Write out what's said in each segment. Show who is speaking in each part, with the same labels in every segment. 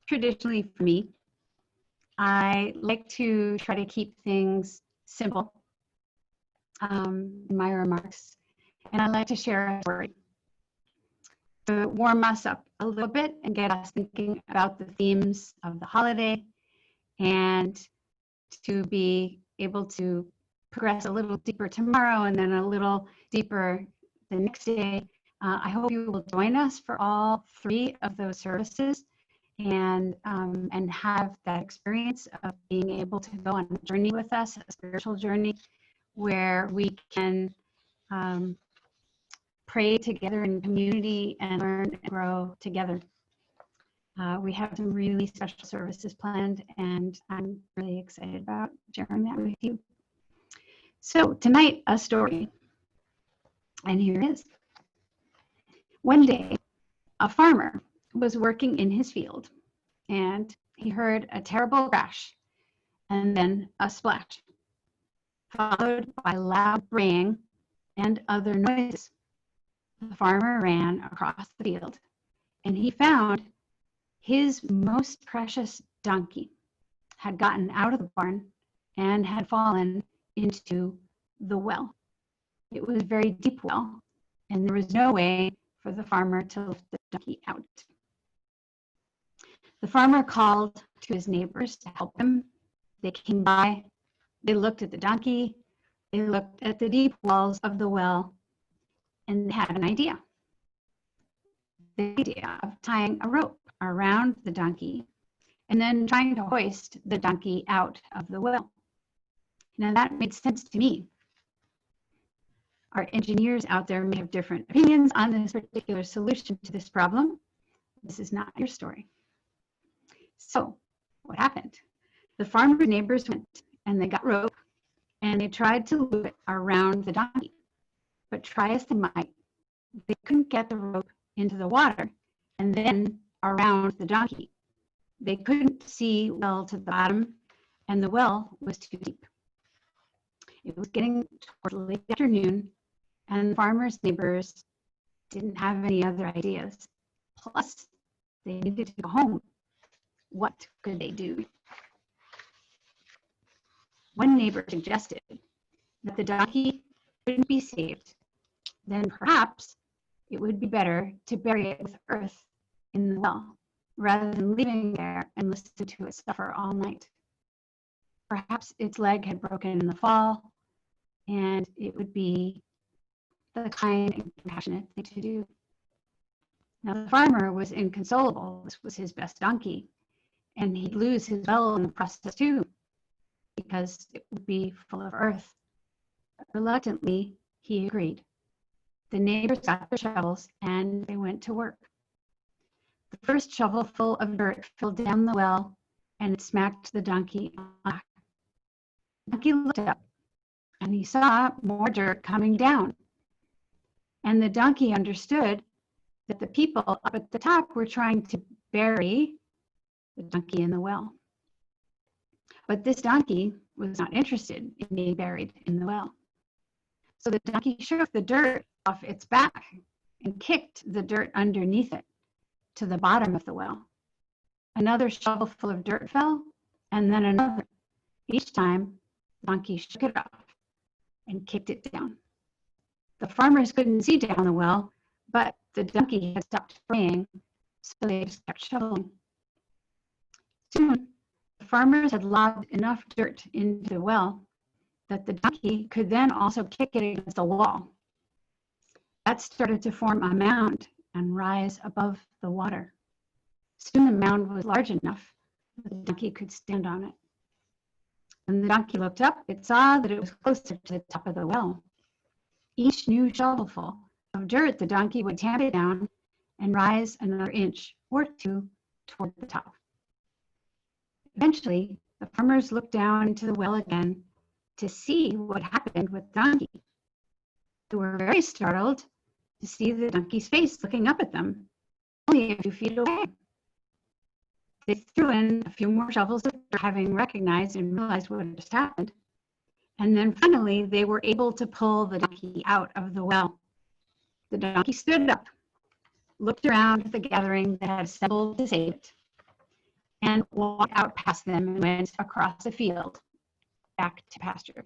Speaker 1: traditionally for me, I like to try to keep things simple in my remarks, and I like to share a story to warm us up a little bit and get us thinking about the themes of the holiday, and to be able to progress a little deeper tomorrow and then a little deeper the next day. I hope you will join us for all 3 of those services and have that experience of being able to go on a journey with us, a spiritual journey, where we can pray together in community and learn and grow together. We have some really special services planned, and I'm really excited about sharing that with you. So tonight, a story, and here it is. One day, a farmer was working in his field, and he heard a terrible crash and then a splash, followed by loud braying and other noises. The farmer ran across the field, and he found his most precious donkey had gotten out of the barn and had fallen into the well. It was a very deep well, and there was no way for the farmer to lift the donkey out. The farmer called to his neighbors to help him. They came by, they looked at the donkey, they looked at the deep walls of the well, and they had an idea. The idea of tying a rope around the donkey and then trying to hoist the donkey out of the well. Now that made sense to me. Our engineers out there may have different opinions on this particular solution to this problem. This is not your story. So what happened? The farmer's neighbors went and they got rope and they tried to loop it around the donkey. But try as they might, they couldn't get the rope into the water and then around the donkey. They couldn't see well to the bottom, and the well was too deep. It was getting toward late afternoon, and the farmer's neighbors didn't have any other ideas. Plus, they needed to go home. What could they do? One neighbor suggested that the donkey couldn't be saved. Then perhaps it would be better to bury it with earth in the well, rather than leaving there and listen to it suffer all night. Perhaps its leg had broken in the fall, and it would be the kind and compassionate thing to do. Now the farmer was inconsolable. This was his best donkey, and he'd lose his well in the process too, because it would be full of earth. Reluctantly, he agreed. The neighbors got their shovels and they went to work. The first shovelful of dirt fell down the well and it smacked the donkey on the back. The donkey looked up and he saw more dirt coming down. And the donkey understood that the people up at the top were trying to bury the donkey in the well. But this donkey was not interested in being buried in the well. So the donkey shook the dirt off its back and kicked the dirt underneath it to the bottom of the well. Another shovelful of dirt fell, and then another. Each time, the donkey shook it off and kicked it down. The farmers couldn't see down the well, but the donkey had stopped braying, so they just kept shoveling. Soon, the farmers had lobbed enough dirt into the well that the donkey could then also kick it against the wall. That started to form a mound and rise above the water. Soon the mound was large enough that the donkey could stand on it. When the donkey looked up, it saw that it was closer to the top of the well. Each new shovelful of dirt, the donkey would tamp it down and rise another inch or two toward the top. Eventually, the farmers looked down into the well again to see what happened with the donkey. They were very startled to see the donkey's face looking up at them, only a few feet away. They threw in a few more shovels of dirt, having recognized and realized what had just happened. And then finally, they were able to pull the donkey out of the well. The donkey stood up, looked around at the gathering that had assembled to save it, and walked out past them and went across the field back to pasture.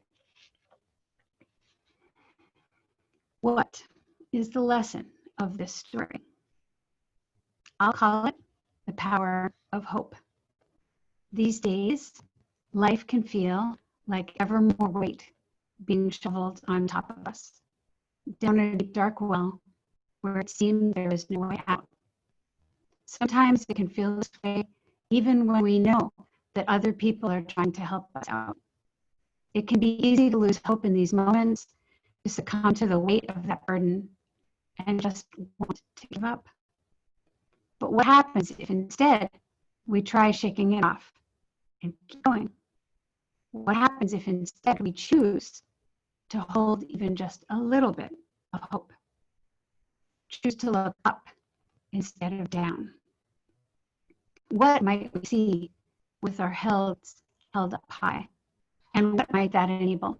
Speaker 1: What is the lesson of this story? I'll call it the power of hope. These days, life can feel like ever more weight being shoveled on top of us, down a deep dark well where it seems there is no way out. Sometimes it can feel this way even when we know that other people are trying to help us out. It can be easy to lose hope in these moments, to succumb to the weight of that burden, and just want to give up. But what happens if instead we try shaking it off and keep going? What happens if instead we choose to hold even just a little bit of hope? Choose to look up instead of down. What might we see with our heads held up high? And what might that enable?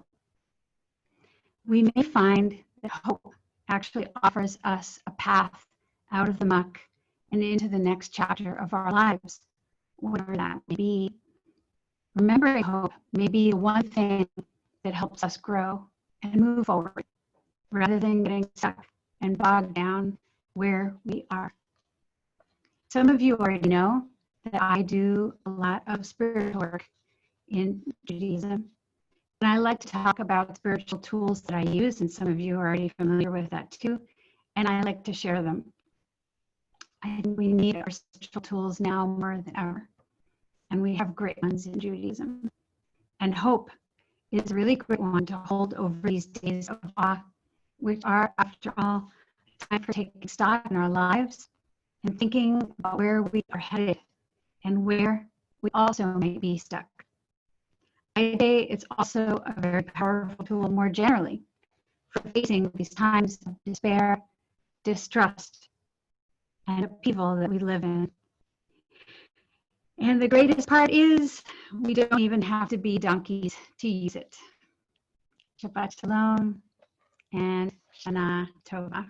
Speaker 1: We may find that hope actually offers us a path out of the muck and into the next chapter of our lives, whatever that may be. Remembering hope may be the one thing that helps us grow and move forward, rather than getting stuck and bogged down where we are. Some of you already know that I do a lot of spiritual work in Judaism, and I like to talk about spiritual tools that I use, and some of you are already familiar with that too, and I like to share them. I think we need our spiritual tools now more than ever, and we have great ones in Judaism. And hope is a really great one to hold over these days of awe, which are, after all, time for taking stock in our lives and thinking about where we are headed and where we also may be stuck. I'd say it's also a very powerful tool more generally for facing these times of despair, distrust, and upheaval that we live in. And the greatest part is we don't even have to be donkeys to use it. Shabbat Shalom and Shana Tova.